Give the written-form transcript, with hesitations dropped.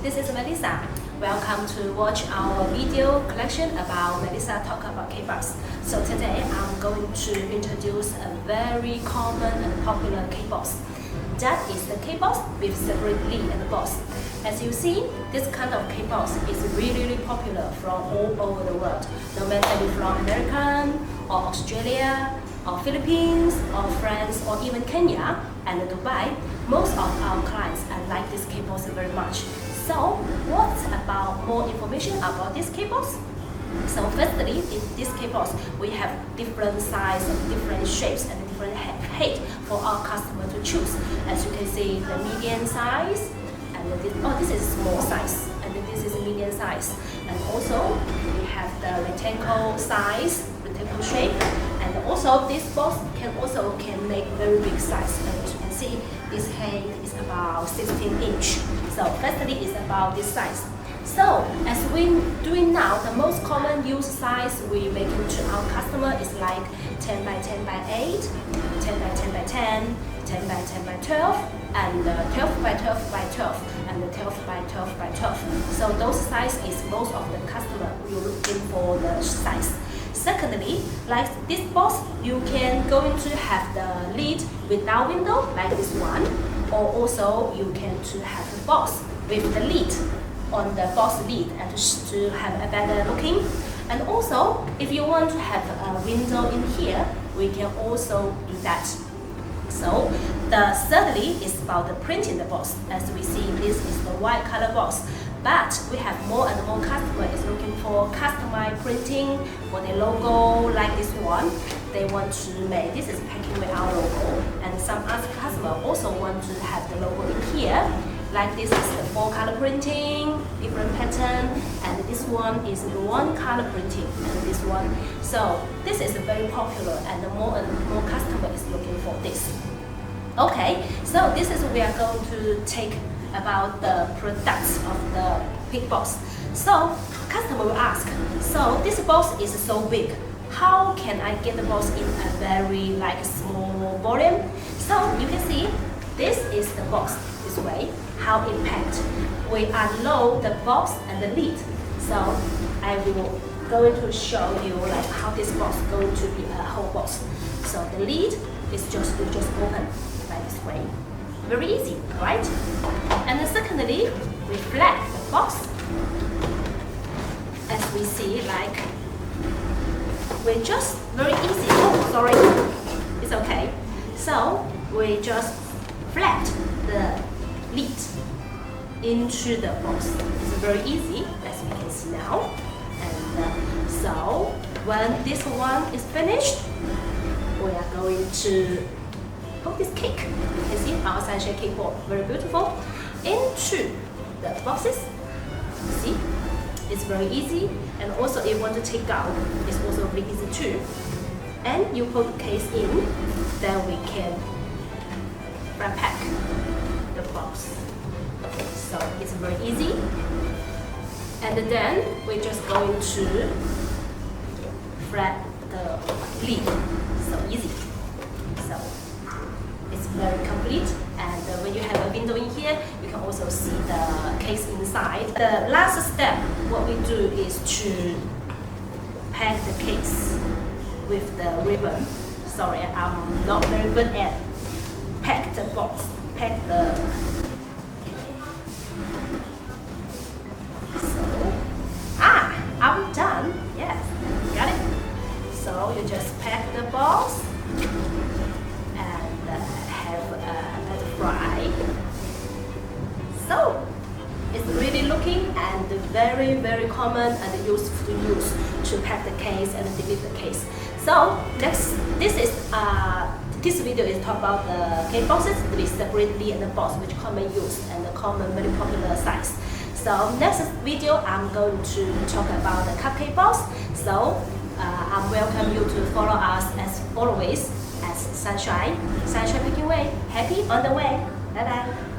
this is Melissa. Welcome to watch our video collection about Melissa talk about K-box. So today I'm going to introduce a very common and popular K-box. That is the K-box with separate lid and box. As you see, this kind of K-box is really popular from all over the world. No matter if from American or Australia or Philippines or France or even Kenya and Dubai, most of our clients like this K-box very much. So what about more information about this K-box? So firstly, in this K-box, we have different size and different shapes and different height for our customer to choose. As you can see, the medium size, and this is small size, and this is medium size. And also, we have the rectangle size, rectangle shape, and also this box can make very big size. And as you can see, this height is about 16 inch. So firstly, it's about this size. So as we doing now, the most common use size we make to our customer is like 10 by 10 by 8, 10 by 10 by 10, 10 by 10 by 12, and 12 by 12 by 12, and 12 by 12 by 12. So those size is most of the customer will looking for the size. Secondly, like this box, you can going to have the lid without window like this one, or also you can to have the box with the lid on the box lid and to have a better looking. And also, if you want to have a window in here, we can also do that. So the thirdly is about the printing the box. As we see, this is the white color box. But we have more and more customers looking for customized printing for their logo like this one. They want to make, this is Packinway our logo, and some other customers also want to have the logo in here. Like this is the 4-color printing, different pattern, and this one is the 1-color printing, and this one. So this is very popular, and more customers is looking for this. Okay, so this is we are going to take about the products of the big box. So customer will ask, so this box is so big, how can I get the box in a very small volume? So you can see this is the box this way, how it packed. We unload the box and the lid. So I will going to show you how this box is going to be a whole box. So the lid is just open like this way. Very easy, right? And then secondly, we flap the box. As we see, we just very easy. Oh, sorry, it's okay. So we just flap the lid into the box. It's very easy, as we can see now. And so when this one is finished, we are going to put this cake. You can see our Sunshine cake board, very beautiful, into the boxes. See, it's very easy, and also if you want to take out, it's also very easy too. And you put the case in, then we can unpack the box. So it's very easy. And then we're just going to flap the lid. So easy. So it's very complete, and when you have a window in here, you can also see the case inside. The last step, what we do is to pack the case with the ribbon. Sorry, I'm not very good at pack the box, pack the. So, I'm done. Yes, got it. So you just pack the box and have a fry. So it's really looking and very common and useful to use to pack the case and deliver the case. So next, this video is talk about the cake boxes with separately and the box which common use and the common very popular size. So next video I'm going to talk about the cupcake box. So I welcome you to follow us as always as Sunshine Packinway. Happy on the way. Bye bye.